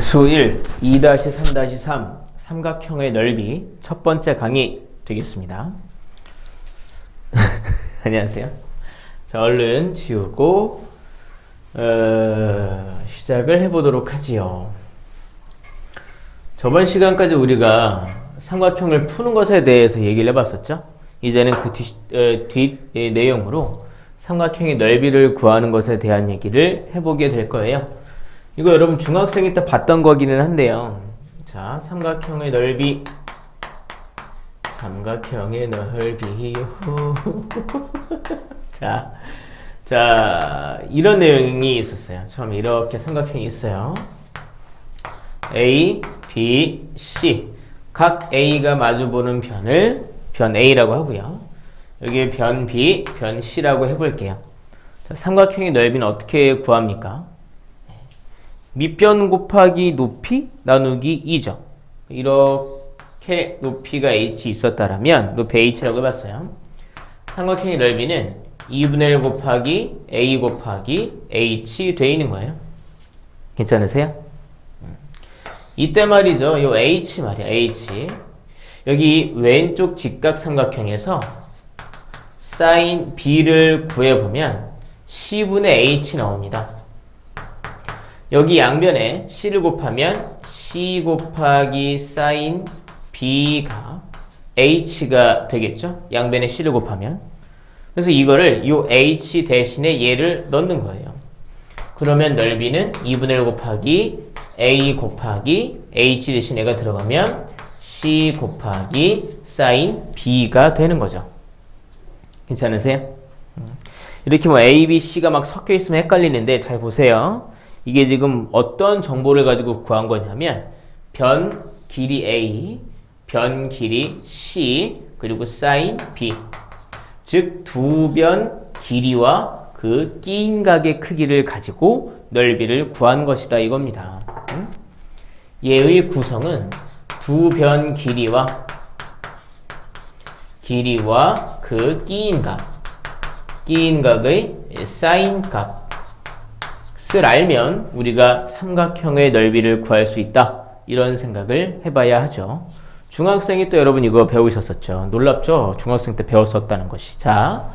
수 1, 2-3-3 삼각형의 넓이 첫 번째 강의 되겠습니다. 안녕하세요. 자, 얼른 지우고 시작을 해보도록 하지요. 저번 시간까지 우리가 삼각형을 푸는 것에 대해서 얘기를 해봤었죠. 이제는 그 뒷 내용으로 삼각형의 넓이를 구하는 것에 대한 얘기를 해보게 될 거예요. 이거 여러분 중학생일 때 봤던 거기는 한데요. 자, 삼각형의 넓이 자, 이런 내용이 있었어요. 처음에 이렇게 삼각형이 있어요. A, B, C 각 A가 마주보는 변을 변 A라고 하고요. 여기에 변 B, 변 C라고 해볼게요. 자, 삼각형의 넓이는 어떻게 구합니까? 밑변 곱하기 높이 나누기 2죠. 이렇게 높이가 h 있었다라면 높이 h라고 해봤어요. 삼각형의 넓이는 2분의 1 곱하기 a 곱하기 h 되어 있는 거예요. 괜찮으세요? 이때 말이죠. 요 h 말이야. h. 여기 왼쪽 직각삼각형에서 sin b를 구해보면 c분의 h 나옵니다. 여기 양변에 c를 곱하면 c 곱하기 sin b가 h가 되겠죠? 양변에 c를 곱하면. 그래서 이거를 요 h 대신에 얘를 넣는 거예요. 그러면 넓이는 2분의 1 곱하기 a 곱하기 h 대신 얘가 들어가면 c 곱하기 sin b가 되는 거죠. 괜찮으세요? 이렇게 뭐 a, b, c가 막 섞여 있으면 헷갈리는데 잘 보세요. 이게 지금 어떤 정보를 가지고 구한 거냐면 변 길이 A, 변 길이 C, 그리고 sin B. 즉 두 변 길이와 그 끼인 각의 크기를 가지고 넓이를 구한 것이다 이겁니다. 얘의 구성은 두 변 길이와 그 끼인 각의 sin 값 을 알면 우리가 삼각형의 넓이를 구할 수 있다. 이런 생각을 해봐야 하죠. 중학생이 또 여러분 이거 배우셨었죠. 놀랍죠? 중학생 때 배웠었다는 것이. 자,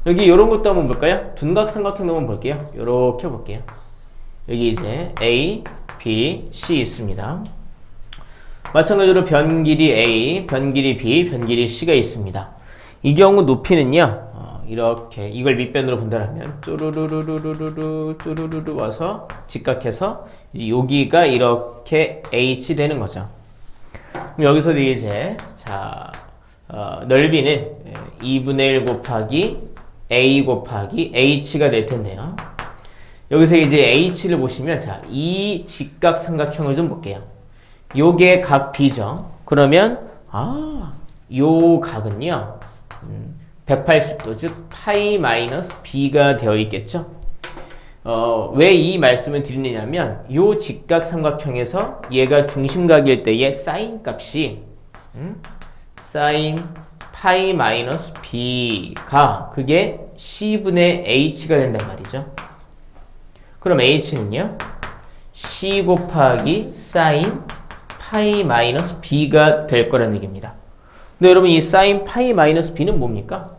여기 이런 것도 한번 볼까요? 둔각 삼각형도 한번 볼게요. 요렇게 볼게요. 여기 이제 A, B, C 있습니다. 마찬가지로 변 길이 A, 변 길이 B, 변 길이 C가 있습니다. 이 경우 높이는요. 이렇게 이걸 밑변으로 본다면 뚜루루루루루루 와서 직각해서 이제 여기가 이렇게 h 되는 거죠. 그럼 여기서도 이제 자 넓이는 2분의 1 곱하기 a 곱하기 h가 될 텐데요. 여기서 이제 h를 보시면 자 이 직각 삼각형을 좀 볼게요. 요게 각 b죠. 그러면 요 각은요. 180도, 즉 파이 마이너스 b가 되어 있겠죠. 왜 이 말씀을 드리느냐면 요 직각삼각형에서 얘가 중심각일 때의 sin 값이 sin 파이 마이너스 b가 그게 c분의 h가 된단 말이죠. 그럼 h는요 c 곱하기 sin 파이 마이너스 b가 될 거라는 얘기입니다. 근데 여러분 이 sin 파이 마이너스 b는 뭡니까?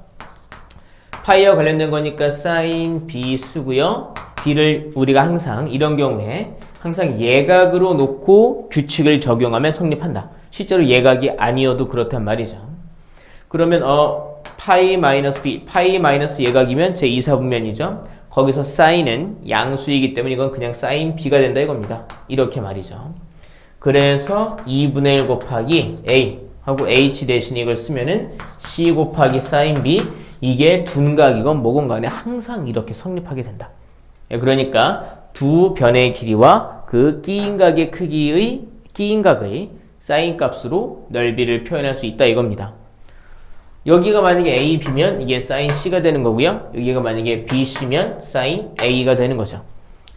파이와 관련된 거니까 sin b 쓰고요. b를 우리가 항상 이런 경우에 항상 예각으로 놓고 규칙을 적용하면 성립한다. 실제로 예각이 아니어도 그렇단 말이죠. 그러면 파이 마이너스 b, 파이 마이너스 예각이면 제 2사분면이죠. 거기서 sin은 양수이기 때문에 이건 그냥 sin b가 된다 이겁니다. 이렇게 말이죠. 그래서 2분의 1 곱하기 a 하고 h 대신 이걸 쓰면은 c 곱하기 sin b 이게 둔각이건 뭐건 간에 항상 이렇게 성립하게 된다. 그러니까 두 변의 길이와 그 끼인 각의 크기의 끼인 각의 sin 값으로 넓이를 표현할 수 있다 이겁니다. 여기가 만약에 a, b면 이게 sin c가 되는 거고요. 여기가 만약에 b, c면 sin a가 되는 거죠.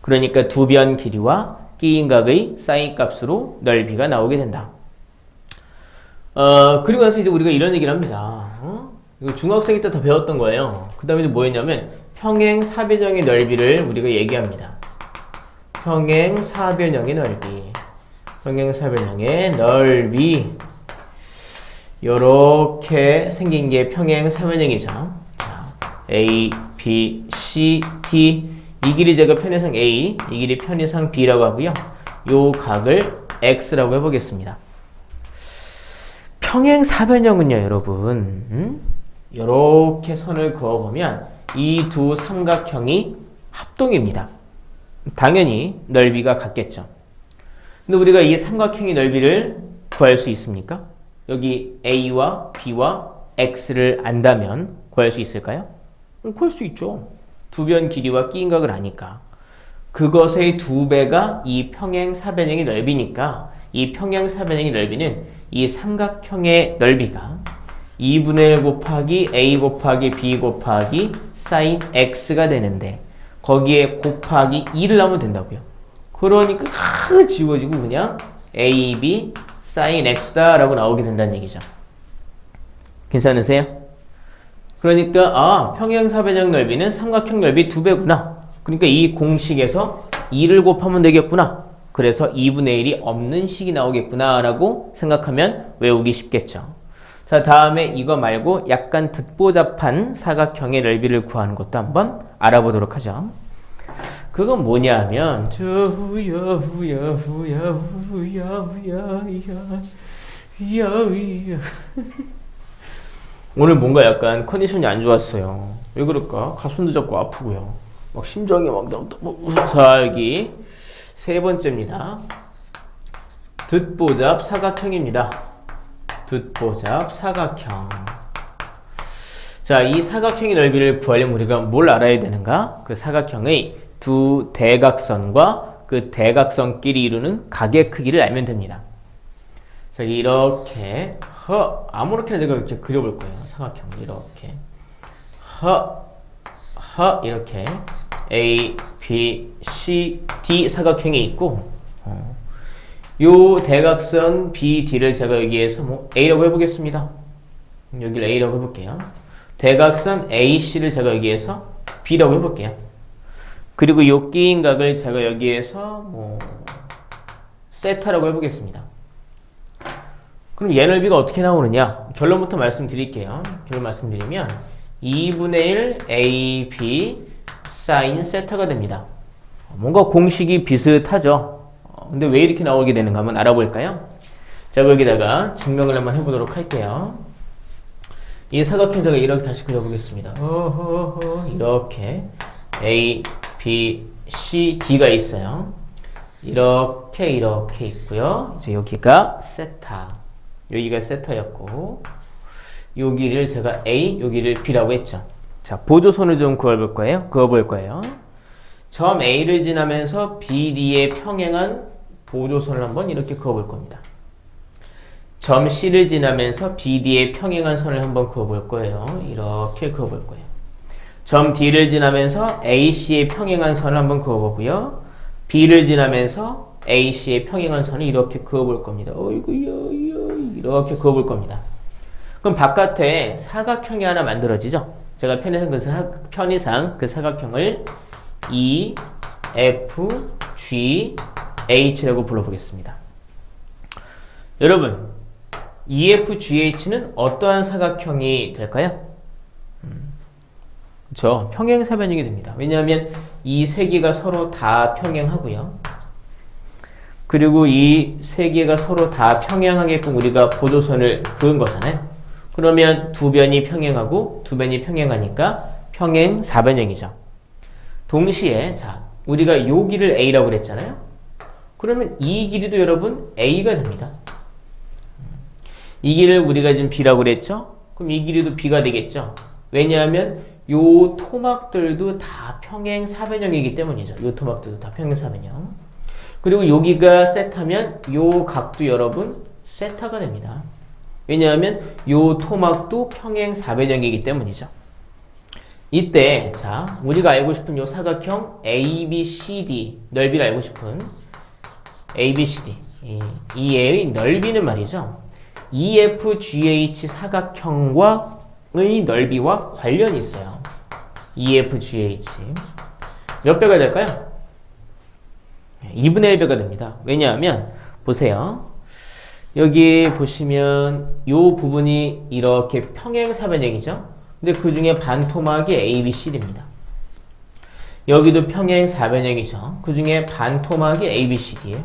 그러니까 두 변 길이와 끼인 각의 sin 값으로 넓이가 나오게 된다. 그리고 나서 이제 우리가 이런 얘기를 합니다. 이거 중학생 때 다 배웠던 거예요. 그 다음에 이제 뭐였냐면 평행 사변형의 넓이를 우리가 얘기합니다. 평행 사변형의 넓이. 평행사변형의 넓이 요렇게 생긴 게 평행사변형이죠. A, B, C, D 이 길이 제가 편의상 A, 이 길이 편의상 B라고 하고요. 요 각을 X라고 해보겠습니다. 평행사변형은요, 여러분, 요렇게 선을 그어보면 이 두 삼각형이 합동입니다. 당연히 넓이가 같겠죠. 근데 우리가 이 삼각형의 넓이를 구할 수 있습니까? 여기 A와 B와 X를 안다면 구할 수 있을까요? 구할 수 있죠. 두 변 길이와 끼인각을 아니까. 그것의 2배가 이 평행사변형의 넓이니까 이 평행사변형의 넓이는 이 삼각형의 넓이가 2분의 1 곱하기 A 곱하기 B 곱하기 sin X가 되는데 거기에 곱하기 2를 하면 된다고요. 그러니까 지워지고 그냥 AB sin X다 라고 나오게 된다는 얘기죠. 괜찮으세요? 그러니까 평행사변형 넓이는 삼각형 넓이 2배구나. 그러니까 이 공식에서 2를 곱하면 되겠구나. 그래서 2분의 1이 없는 식이 나오겠구나 라고 생각하면 외우기 쉽겠죠. 자, 다음에 이거 말고 약간 듣보잡한 사각형의 넓이를 구하는 것도 한번 알아보도록 하죠. 그건 뭐냐 하면 오늘 뭔가 약간 컨디션이 안 좋았어요. 왜 그럴까? 가슴도 자꾸 아프고요. 막 심장이 막 자, 여기 세 번째입니다. 듣보잡 사각형입니다. 듣보잡 사각형. 자, 이 사각형의 넓이를 구하려면 우리가 뭘 알아야 되는가? 그 사각형의 두 대각선과 그 대각선끼리 이루는 각의 크기를 알면 됩니다. 자, 이렇게 아무렇게나 제가 이렇게 그려볼 거예요. 사각형 이렇게 이렇게 A, B, C, D 사각형이 있고 요 대각선 B, D를 제가 여기에서 A라고 해보겠습니다. 여기를 A라고 해볼게요. 대각선 AC를 제가 여기에서 B라고 해볼게요. 그리고 요 끼인 각을 제가 여기에서 세타라고 해보겠습니다. 그럼 얘 넓이가 어떻게 나오느냐? 결론부터 말씀드릴게요. 결론 말씀드리면 2분의 1 AB sin 세타가 됩니다. 뭔가 공식이 비슷하죠? 근데 왜 이렇게 나오게 되는가 한번 알아볼까요? 자, 여기다가 증명을 한번 해보도록 할게요. 이 사각형 제가 이렇게 다시 그려보겠습니다. 이렇게 A, B, C, D가 있어요. 이렇게 있고요. 이제 여기가 세타. 여기가 세타였고 여기를 제가 A, 여기를 B라고 했죠. 자, 보조선을 좀 그어볼 거예요. 점 A를 지나면서 BD에 평행한 보조선을 한번 이렇게 그어볼 겁니다. 점 C를 지나면서 BD에 평행한 선을 한번 그어볼 거예요. 이렇게 그어볼 거예요. 점 D를 지나면서 AC에 평행한 선을 한번 그어보고요. B를 지나면서 AC에 평행한 선을 이렇게 그어볼 겁니다. 이렇게 그어볼 겁니다. 그럼 바깥에 사각형이 하나 만들어지죠? 제가 편의상 그 사각형을 E, F, G, H라고 불러보겠습니다. 여러분, EFGH는 어떠한 사각형이 될까요? 그렇죠. 평행사변형이 됩니다. 왜냐하면 이 세 개가 서로 다 평행하고요. 그리고 이 세 개가 서로 다 평행하게끔 우리가 보조선을 그은 거잖아요. 그러면 두 변이 평행하고 두 변이 평행하니까 평행사변형이죠. 동시에 자, 우리가 요 길을 A라고 그랬잖아요. 그러면 이 길이도 여러분 A가 됩니다. 이 길을 우리가 지금 B라고 그랬죠? 그럼 이 길이도 B가 되겠죠? 왜냐하면 요 토막들도 다 평행사변형이기 때문이죠. 요 토막들도 다 평행사변형. 그리고 여기가 세타면 요 각도 여러분 세타가 됩니다. 왜냐하면 요 토막도 평행사변형이기 때문이죠. 이때 자, 우리가 알고 싶은 요 사각형 ABCD 넓이를 알고 싶은 ABCD 이의 넓이는 말이죠. EFGH 사각형과의 넓이와 관련이 있어요. EFGH 몇 배가 될까요? 2분의 1배가 됩니다. 왜냐하면 보세요. 여기 보시면 요 부분이 이렇게 평행사변형이죠. 근데 그 중에 반토막이 ABCD입니다. 여기도 평행사변형이죠. 그 중에 반토막이 ABCD예요.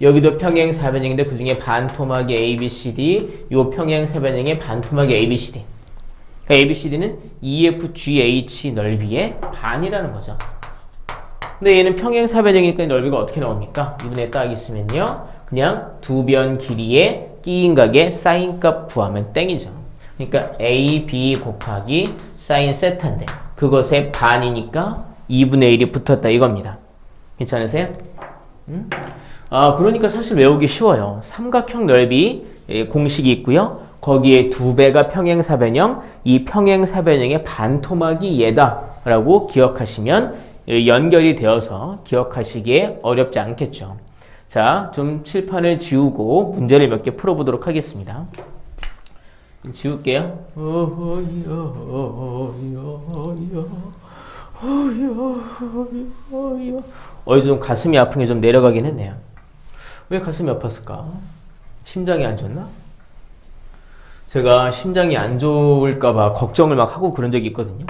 여기도 평행사변형인데 그 중에 반토막이 ABCD, 요 평행사변형의 반토막이 ABCD. ABCD는 EFGH 넓이의 반이라는 거죠. 근데 얘는 평행사변형이니까 넓이가 어떻게 나옵니까? 이분에 딱 있으면요. 그냥 두 변 길이의 끼인 각의 사인값 구하면 땡이죠. 그러니까 AB 곱하기 사인 세타인데 그것의 반이니까 2분의 1이 붙었다 이겁니다. 괜찮으세요? 그러니까 사실 외우기 쉬워요. 삼각형 넓이 공식이 있고요. 거기에 두 배가 평행사변형, 이 평행사변형의 반토막이 얘다 라고 기억하시면 연결이 되어서 기억하시기에 어렵지 않겠죠. 자, 좀 칠판을 지우고 문제를 몇 개 풀어보도록 하겠습니다. 지울게요. 어이 좀 가슴이 아픈 게 좀 내려가긴 했네요. 왜 가슴이 아팠을까? 심장이 안 좋나? 제가 심장이 안 좋을까봐 걱정을 막 하고 그런 적이 있거든요.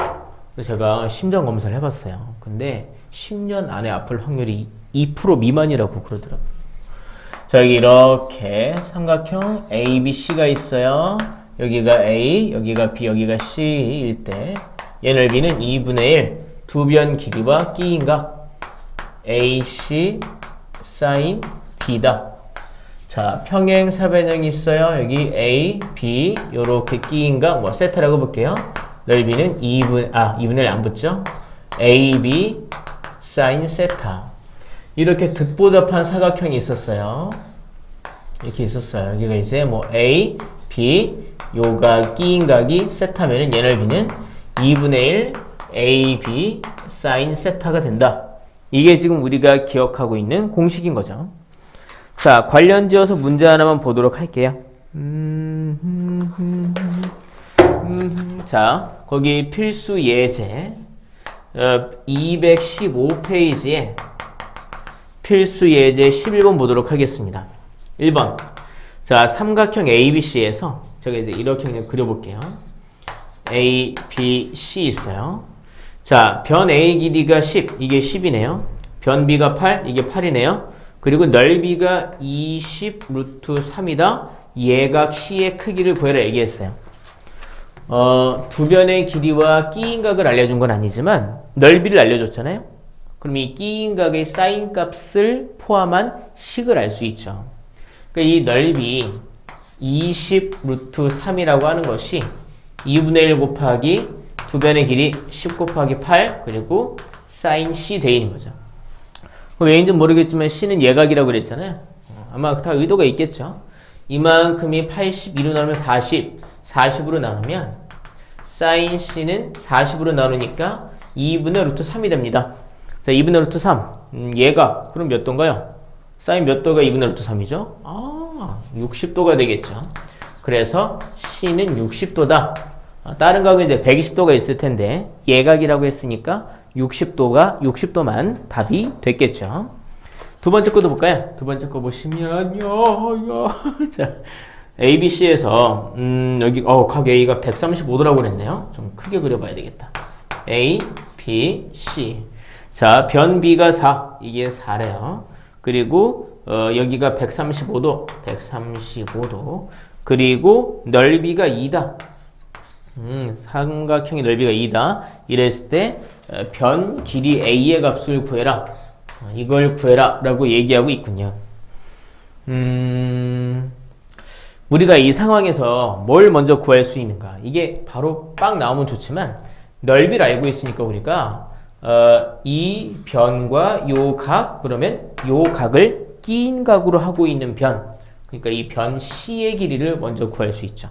그래서 제가 심장 검사를 해봤어요. 근데 10년 안에 아플 확률이 2% 미만이라고 그러더라고요. 자, 여기 이렇게 삼각형 ABC가 있어요. 여기가 A, 여기가 B, 여기가 C일 때 얘 넓이는 2분의 1, 두 변 길이와 끼인 각 AC sin B다. 자, 평행사변형이 있어요. 여기 A, B 요렇게 끼인 각 뭐 세타라고 볼게요. 넓이는 2분의 1 안 붙죠? AB sin 세타. 이렇게 득보잡한 사각형이 있었어요. 이렇게 있었어요. 여기가 이제 뭐 A, B, 요가 끼인 각이 세타면은 얘 넓이는 2분의 1 AB sin 세타가 된다. 이게 지금 우리가 기억하고 있는 공식인 거죠. 자, 관련 지어서 문제 하나만 보도록 할게요. 자, 거기 필수 예제 215페이지에 필수 예제 11번 보도록 하겠습니다. 1번. 자, 삼각형 ABC에서 제가 이제 이렇게 그냥 그려볼게요. A, B, C 있어요. 자, 변 A 길이가 10, 이게 10이네요. 변 B가 8, 이게 8이네요. 그리고 넓이가 20 루트 3이다. 예각 C의 크기를 구해라 얘기했어요. 두 변의 길이와 끼인 각을 알려준 건 아니지만 넓이를 알려줬잖아요. 그럼 이 끼인 각의 사인 값을 포함한 식을 알 수 있죠. 그러니까 이 넓이 20 루트 3이라고 하는 것이 2분의 1 곱하기 두 변의 길이 10 곱하기 8 그리고 사인 C 돼 있는 거죠. 왜인지 모르겠지만 C는 예각이라고 그랬잖아요. 아마 다 의도가 있겠죠. 이만큼이 82로 나누면 40, 40으로 나누면 사인 C는 40으로 나누니까 2분의 루트 3이 됩니다. 자, 2분의 루트 3. 예각. 그럼 몇 도인가요? 사인 몇 도가 2분의 루트 3이죠? 60도가 되겠죠. 그래서 C는 60도다. 다른 각은 이제 120도가 있을 텐데 예각이라고 했으니까 60도만 답이 됐겠죠. 두 번째 거도 볼까요? 두 번째 거 보시면요. 자, ABC에서 여기 각 A가 135도라고 그랬네요. 좀 크게 그려봐야 되겠다. A, B, C. 자, 변 B가 4. 이게 4래요. 그리고 여기가 135도. 그리고 넓이가 2다. 삼각형의 넓이가 2다. 이랬을 때 변 길이 A의 값을 구해라. 이걸 구해라 라고 얘기하고 있군요. 우리가 이 상황에서 뭘 먼저 구할 수 있는가? 이게 바로 빡 나오면 좋지만 넓이를 알고 있으니까 우리가 이 변과 요 각, 그러면 요 각을 끼인 각으로 하고 있는 변, 그러니까 이 변 C의 길이를 먼저 구할 수 있죠.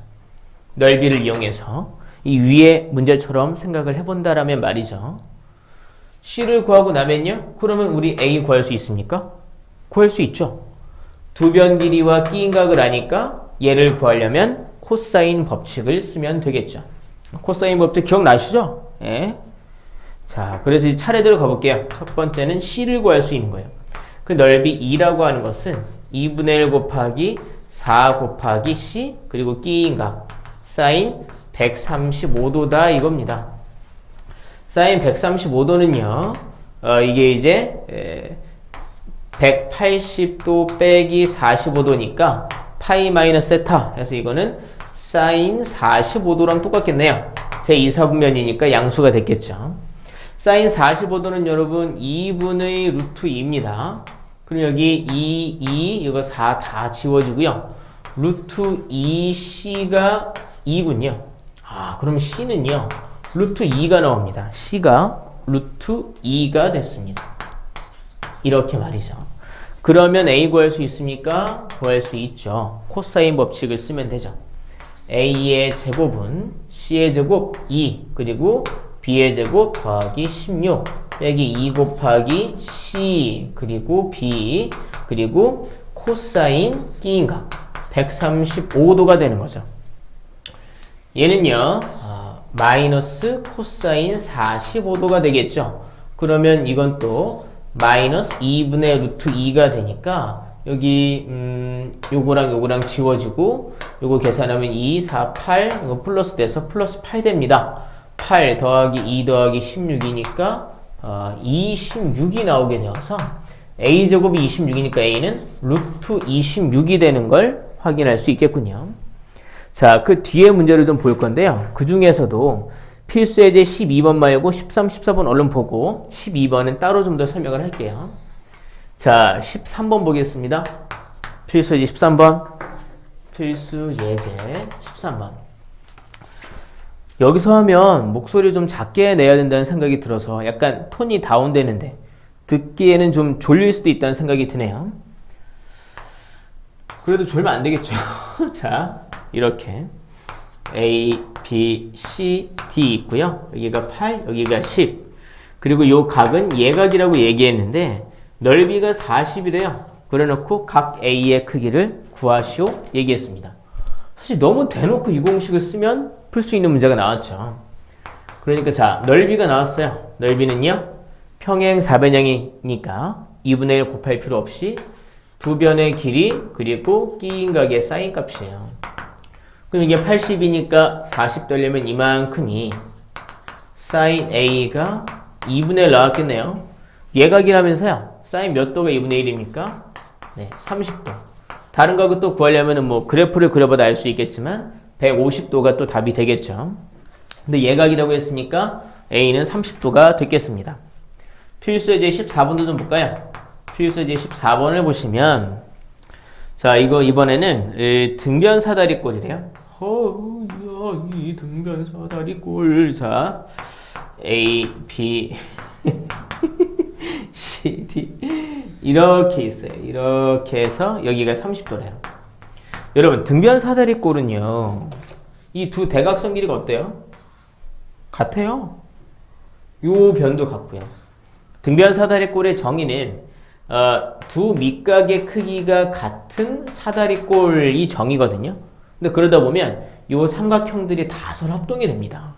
넓이를 이용해서 이 위에 문제처럼 생각을 해본다라면 말이죠. C를 구하고 나면요, 그러면 우리 A 구할 수 있습니까? 구할 수 있죠. 두 변 길이와 끼인 각을 아니까 얘를 구하려면 코사인 법칙을 쓰면 되겠죠. 코사인 법칙 기억나시죠? 예. 자, 그래서 이 차례대로 가볼게요. 첫 번째는 C를 구할 수 있는 거예요. 그 넓이 2라고 하는 것은 2분의 1 곱하기 4 곱하기 C 그리고 끼인각 사인 135도다 이겁니다. 사인 135도는요 이게 이제 180도 빼기 45도니까 파이 마이너스 세타 해서 이거는 사인 45도랑 똑같겠네요. 제2사분면이니까 양수가 됐겠죠. 사인 45도는 여러분 2분의 루트 2입니다. 그럼 여기 2, 이거 4 다 지워지고요. 루트 2C가 2군요. 그럼 C는요. 루트 2가 나옵니다. C가 루트 2가 됐습니다. 이렇게 말이죠. 그러면 A 구할 수 있습니까? 구할 수 있죠. 코사인 법칙을 쓰면 되죠. A의 제곱은 C의 제곱 2 그리고 B의 제곱 더하기 16 빼기 2 곱하기 C 그리고 B 그리고 코사인 끼인각 135도가 되는 거죠. 얘는요 마이너스 코사인 45도가 되겠죠. 그러면 이건 또 마이너스 2분의 루트 2가 되니까 여기 요거랑 요거랑 지워지고 요거 계산하면 2, 4, 8 이거 플러스 돼서 플러스 8 됩니다. 8 더하기 2 더하기 16이니까 26이 나오게 되어서 A제곱이 26이니까 A는 루트 26이 되는 걸 확인할 수 있겠군요. 자, 그 뒤에 문제를 좀 볼 건데요. 그 중에서도 필수 예제 12번 말고 13, 14번 얼른 보고 12번은 따로 좀 더 설명을 할게요. 자, 13번 보겠습니다. 필수 예제 13번. 필수 예제 13번. 여기서 하면 목소리 좀 작게 내야 된다는 생각이 들어서 약간 톤이 다운되는데 듣기에는 좀 졸릴 수도 있다는 생각이 드네요. 그래도 졸면 안 되겠죠. 자, 이렇게 A, B, C, D 있고요. 여기가 8, 여기가 10. 그리고 요 각은 예각이라고 얘기했는데 넓이가 40이래요. 그래놓고 각 A의 크기를 구하시오 얘기했습니다. 사실 너무 대놓고 이 공식을 쓰면 풀 수 있는 문제가 나왔죠. 그러니까 자, 넓이가 나왔어요. 넓이는요. 평행 4변형이니까 2분의 1 곱할 필요 없이 두 변의 길이 그리고 끼인각의 사인 값이에요. 그럼 이게 80이니까 40 되려면 이만큼이 사인 A가 2분의 1 나왔겠네요. 예각이라면서요. 사인 몇 도가 2분의 1입니까? 네, 30도. 다른 각을 또 구하려면 뭐 그래프를 그려봐도 알 수 있겠지만 150도가 또 답이 되겠죠. 근데 예각이라고 했으니까 A는 30도가 됐겠습니다. 필수 예제 14번도 좀 볼까요? 필수 예제 14번을 보시면 자, 이거 이번에는 등변 사다리꼴이래요. 이 등변 사다리꼴. 자, A, B, C, D 이렇게 있어요. 이렇게 해서 여기가 30도래요. 여러분, 등변 사다리꼴은요. 이 두 대각선 길이가 어때요? 같아요. 요 변도 같고요. 등변 사다리꼴의 정의는 두 밑각의 크기가 같은 사다리꼴이 정의거든요. 근데 그러다 보면 요 삼각형들이 다 서로 합동이 됩니다.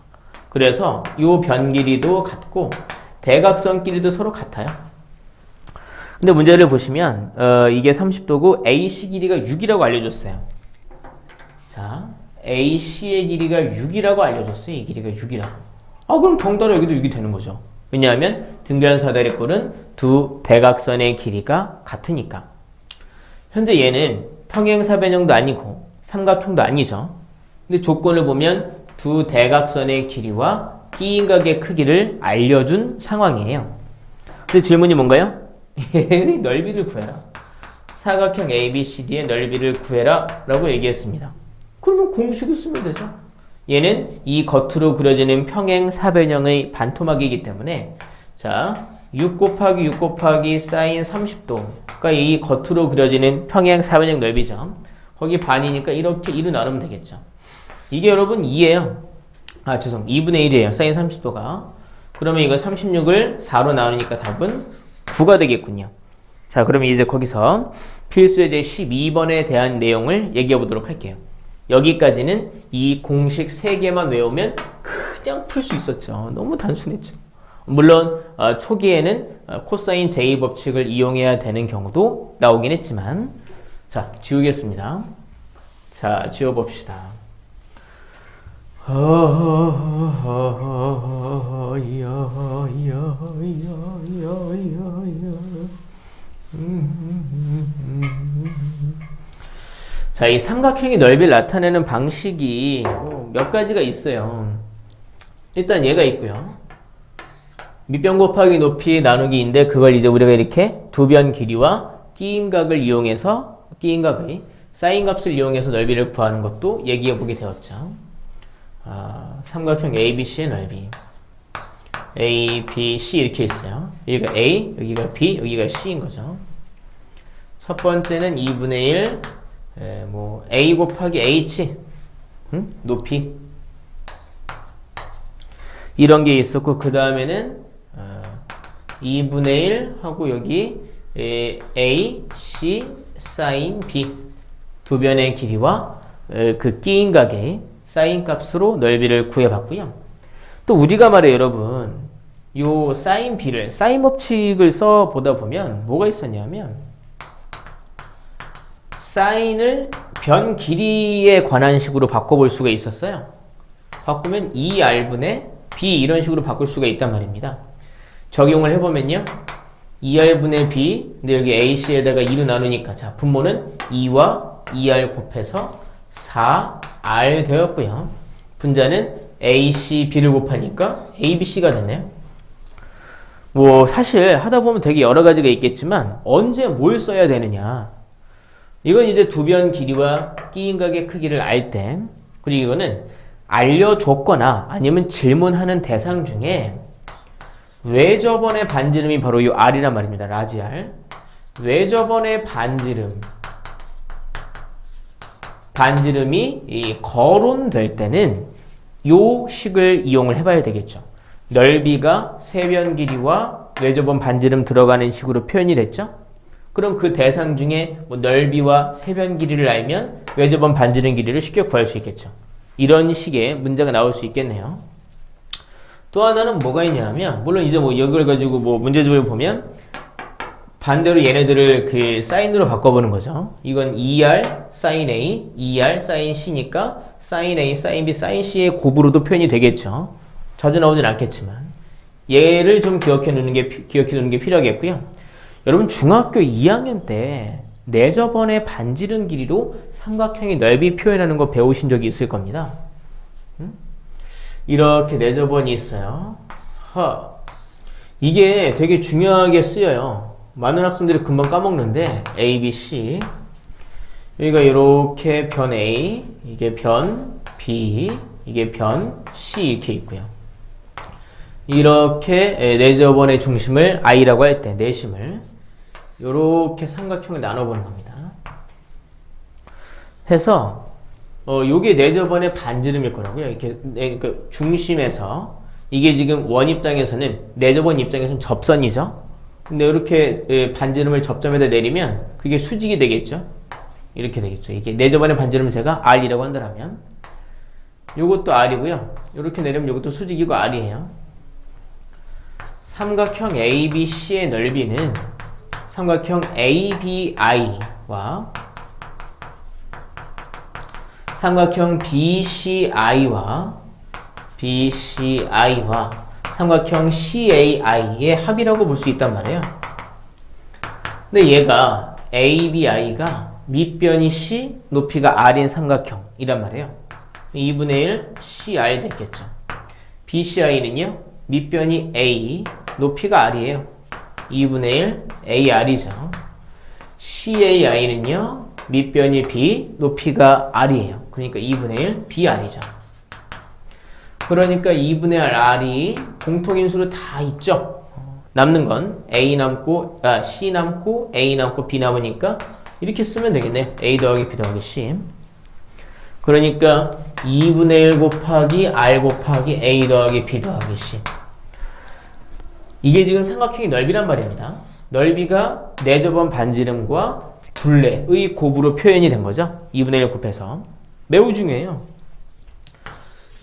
그래서 요 변 길이도 같고 대각선 길이도 서로 같아요. 근데 문제를 보시면 이게 30도고 AC 길이가 6이라고 알려줬어요. 자, AC의 길이가 6이라고 알려줬어요. 이 길이가 6이라고. 그럼 덩달아 여기도 6이 되는 거죠. 왜냐하면 등변 사다리꼴은 두 대각선의 길이가 같으니까. 현재 얘는 평행사변형도 아니고 삼각형도 아니죠. 근데 조건을 보면 두 대각선의 길이와 끼인각의 크기를 알려준 상황이에요. 근데 질문이 뭔가요? 넓이를 구해라. 사각형 ABCD의 넓이를 구해라 라고 얘기했습니다. 그러면 공식을 쓰면 되죠. 얘는 이 겉으로 그려지는 평행사변형의 반토막이기 때문에 자, 6 곱하기 6 곱하기 사인 30도가 이 겉으로 그려지는 평행사변형 넓이죠. 거기 반이니까 이렇게 2로 나누면 되겠죠. 이게 여러분 2예요. 2분의 1이에요. 사인 30도가. 그러면 이거 36을 4로 나누니까 답은 9가 되겠군요. 자, 그러면 이제 거기서 필수 예제 12번에 대한 내용을 얘기해 보도록 할게요. 여기까지는 이 공식 3개만 외우면 그냥 풀 수 있었죠. 너무 단순했죠. 물론 초기에는 코사인 제2 법칙을 이용해야 되는 경우도 나오긴 했지만 자, 지우겠습니다. 자, 지워봅시다. 자, 이 삼각형의 넓이를 나타내는 방식이 몇 가지가 있어요. 일단 얘가 있고요. 밑변 곱하기 높이 나누기인데 그걸 이제 우리가 이렇게 두 변 길이와 끼인각을 이용해서 끼인각의 사인 값을 이용해서 넓이를 구하는 것도 얘기해 보게 되었죠. 삼각형 ABC의 넓이 A, B, C 이렇게 있어요. 여기가 A, 여기가 B, 여기가 C인 거죠. 첫 번째는 2분의 1 A 곱하기 H 높이 이런 게 있었고, 그 다음에는 2분의 1 하고 여기 A, C, 사인 B 두 변의 길이와 그 끼인각의 사인 값으로 넓이를 구해봤고요. 또 우리가 말해 여러분, 요 사인 B를 사인 법칙을 써 보다 보면 뭐가 있었냐면, 사인을 변 길이에 관한 식으로 바꿔볼 수가 있었어요. 바꾸면 2R분의 B 이런 식으로 바꿀 수가 있단 말입니다. 적용을 해보면요, 2R분의 B, 근데 여기 AC에다가 2로 나누니까, 자, 분모는 2와 2R 곱해서 4R 되었고요. 분자는 AC, B를 곱하니까 ABC가 됐네요. 뭐 사실 하다 보면 되게 여러 가지가 있겠지만 언제 뭘 써야 되느냐, 이건 이제 두 변 길이와 끼인각의 크기를 알 때, 그리고 이거는 알려줬거나 아니면 질문하는 대상 중에 왜 저번에 반지름이 바로 이 R이란 말입니다. 라지 R. 왜 저번에 반지름이 이 거론될 때는 요 식을 이용을 해봐야 되겠죠. 넓이가 세변 길이와 외접원 반지름 들어가는 식으로 표현이 됐죠. 그럼 그 대상 중에 뭐 넓이와 세변 길이를 알면 외접원 반지름 길이를 쉽게 구할 수 있겠죠. 이런 식의 문제가 나올 수 있겠네요. 또 하나는 뭐가 있냐면, 물론 이제 뭐 이걸 가지고 뭐 문제집을 보면 반대로 얘네들을 그 사인으로 바꿔보는 거죠. 이건 2R 사인 A, 2R 사인 C니까 사인 A, 사인 B, 사인 C의 곱으로도 표현이 되겠죠. 자주 나오진 않겠지만 얘를 좀 기억해 두는 게 필요하겠고요. 여러분 중학교 2학년 때 내저번의 반지름 길이로 삼각형의 넓이 표현하는 거 배우신 적이 있을 겁니다. 이렇게 내저번이 있어요. 이게 되게 중요하게 쓰여요. 많은 학생들이 금방 까먹는데, A, B, C 여기가 이렇게 변 A, 이게 변 B, 이게 변 C 이렇게 있고요. 이렇게 내저번의 중심을 I라고 할 때 내심을 이렇게 삼각형을 나눠보는 겁니다. 해서 요게 내저번의 반지름일 거라고요. 이렇게 그러니까 중심에서 이게 지금 원 입장에서는, 내저번 입장에서는 접선이죠. 근데 이렇게 반지름을 접점에다 내리면 그게 수직이 되겠죠. 이렇게 되겠죠. 이게 내저번의 반지름을 제가 R이라고 한다면 요것도 R이고요. 이렇게 내리면 요것도 수직이고 R이에요. 삼각형 ABC의 넓이는 삼각형 ABI와 삼각형 BCI와 삼각형 CAI의 합이라고 볼 수 있단 말이에요. 근데 얘가 ABI가 밑변이 C, 높이가 R인 삼각형이란 말이에요. 2분의 1 CR 됐겠죠. BCI는요, 밑변이 A, 높이가 R이에요. 2분의 1 AR이죠. CAI는요, 밑변이 B, 높이가 R이에요. 그러니까 2분의 1 BR이죠. 그러니까 2분의 R이 공통인수로 다 있죠. 남는 건 A 남고, C 남고, A 남고, B 남으니까 이렇게 쓰면 되겠네요. A 더하기 B 더하기 C. 그러니까 2분의 1 곱하기 R 곱하기 A 더하기 B 더하기 C. 이게 지금 삼각형의 넓이란 말입니다. 넓이가 내저번 반지름과 둘레의 곱으로 표현이 된 거죠. 2분의 1 곱해서. 매우 중요해요.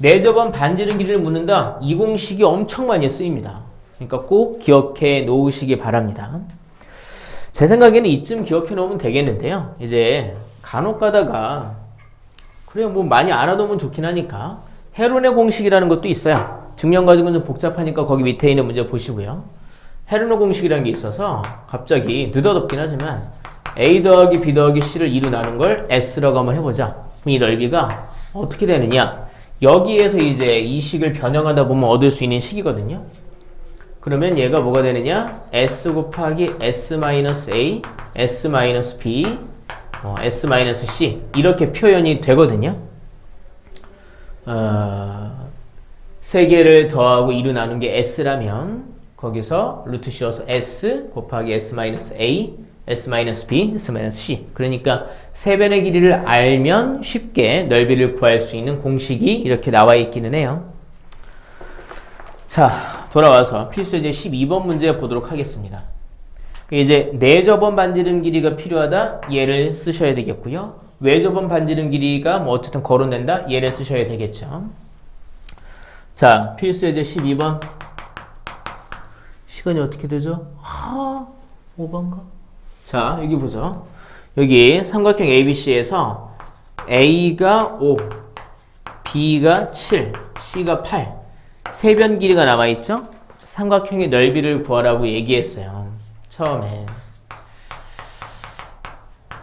내저번 반지름 길이를 묻는다. 이 공식이 엄청 많이 쓰입니다. 그러니까 꼭 기억해 놓으시기 바랍니다. 제 생각에는 이쯤 기억해 놓으면 되겠는데요. 이제 간혹 가다가 그래 뭐 많이 알아두면 좋긴 하니까 헤론의 공식이라는 것도 있어요. 증명 가지고는 좀 복잡하니까 거기 밑에 있는 문제 보시고요. 헤론의 공식이라는 게 있어서 갑자기 느닷없긴 하지만 A 더하기 B 더하기 C를 2로 나눈 걸 S라고 한번 해보자. 그럼 이 넓이가 어떻게 되느냐? 여기에서 이제 이 식을 변형하다 보면 얻을 수 있는 식이거든요. 그러면 얘가 뭐가 되느냐? S 곱하기 S-A, S-B, S-C 이렇게 표현이 되거든요. 세 개를 더하고 2로 나눈 게 S라면 거기서 루트 씌워서 S 곱하기 S-A, S-B, S-C 그러니까 세 변의 길이를 알면 쉽게 넓이를 구할 수 있는 공식이 이렇게 나와 있기는 해요. 자, 돌아와서 필수제 12번 문제 보도록 하겠습니다. 이제 내저번 반지름 길이가 필요하다 얘를 쓰셔야 되겠고요. 외저번 반지름 길이가 뭐 어쨌든 거론된다 얘를 쓰셔야 되겠죠. 자, 필수제 12번 시간이 어떻게 되죠? 5번가? 자, 여기 보죠. 여기 삼각형 ABC에서 A가 5, B가 7, C가 8 세 변 길이가 남아있죠? 삼각형의 넓이를 구하라고 얘기했어요. 처음에.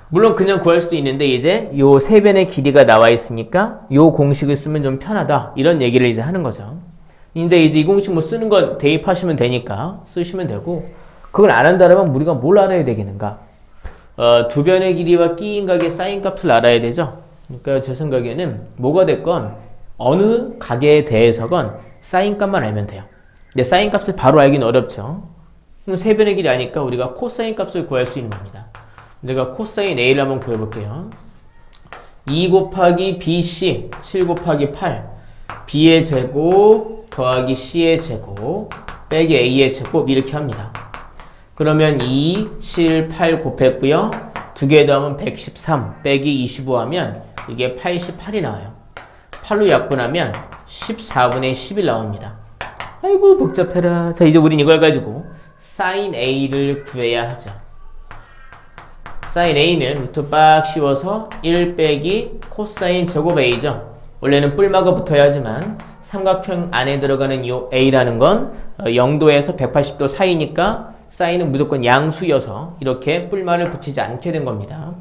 물론 그냥 구할 수도 있는데 이제 요 세 변의 길이가 나와 있으니까 요 공식을 쓰면 좀 편하다. 이런 얘기를 이제 하는 거죠. 근데 이제 이 공식 뭐 쓰는 건 대입하시면 되니까 쓰시면 되고 그걸 안 한다면 우리가 뭘 알아야 되겠는가? 두 변의 길이와 끼인각의 사인 값을 알아야 되죠. 그러니까 제 생각에는 뭐가 됐건 어느 각에 대해서건 사인 값만 알면 돼요. 근데 사인 값을 바로 알기는 어렵죠. 그럼 세 변의 길이 아니까 우리가 코사인 값을 구할 수 있는 겁니다. 제가 코사인 A를 한번 구해볼게요. 2 곱하기 BC 7 곱하기 8 B의 제곱 더하기 C의 제곱 빼기 A의 제곱 이렇게 합니다. 그러면 2, 7, 8 곱했고요. 두 개 더하면 113 빼기 25 하면 이게 88이 나와요. 8로 약분하면 14분의 11 나옵니다. 아이고 복잡해라. 자, 이제 우린 이걸 가지고 sin A를 구해야 하죠. sin A는 루트 빡 씌워서 1 빼기 코사인 제곱 A죠. 원래는 뿔마가 붙어야 하지만 삼각형 안에 들어가는 이 A라는 건 0도에서 180도 사이니까 사인은 무조건 양수여서 이렇게 뿔마를 붙이지 않게 된 겁니다.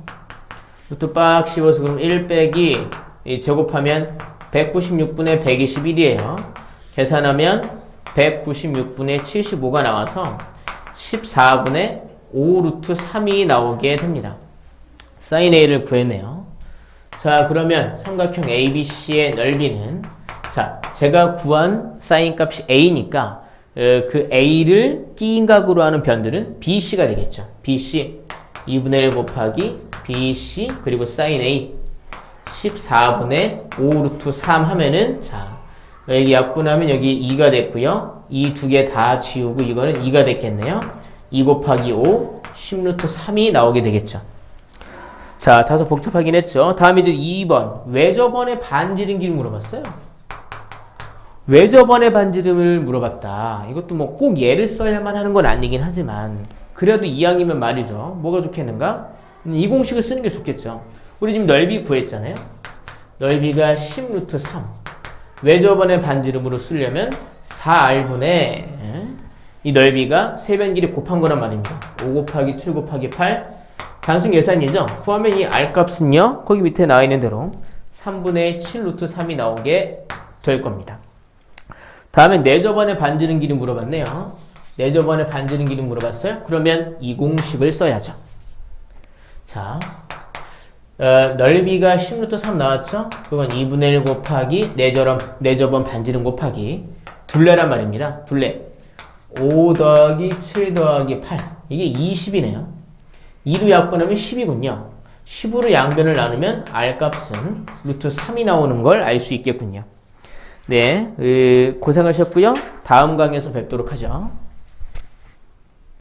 루트 빡 씌워서 그럼 1 빼기 제곱하면 196분의 121이에요. 계산하면 196분의 75가 나와서 14분의 5 루트 3이 나오게 됩니다. sin A를 구했네요. 자, 그러면 삼각형 ABC의 넓이는 자, 제가 구한 sin 값이 A니까 그 A를 끼인각으로 하는 변들은 BC가 되겠죠. BC 2분의 1 곱하기 BC 그리고 sin A 14분의 5 루트 3 하면은 자 여기 약분하면 여기 2가 됐고요. 이 두 개 다 지우고 이거는 2가 됐겠네요. 2 곱하기 5 10 루트 3이 나오게 되겠죠. 자, 다소 복잡하긴 했죠. 다음 이제 2번 외저번의 반지름 길이 물어봤어요. 외저번의 반지름을 물어봤다. 이것도 뭐 꼭 얘를 써야만 하는 건 아니긴 하지만 그래도 이왕이면 말이죠. 뭐가 좋겠는가? 이 공식을 쓰는 게 좋겠죠. 우리 지금 넓이 구했잖아요. 넓이가 10 루트 3 외저번의 반지름으로 쓰려면 4R분의 이 넓이가 세 변 길이 곱한 거란 말입니다. 5 곱하기 7 곱하기 8 단순 계산이죠. 구하면 이 R값은요 거기 밑에 나와 있는 대로 3분의 7 루트 3이 나오게 될 겁니다. 다음에 내저번의 반지름 길이 물어봤네요. 내저번의 반지름 길이 물어봤어요. 그러면 이 공식을 써야죠. 자, 넓이가 10 루트 3 나왔죠? 그건 2분의 1 곱하기 내저번 반지름 곱하기 둘레란 말입니다. 둘레 5 더하기 7 더하기 8 이게 20이네요. 2로 약분하면 10이군요. 10으로 양변을 나누면 R값은 루트 3이 나오는 걸 알 수 있겠군요. 네, 고생하셨고요. 다음 강의에서 뵙도록 하죠.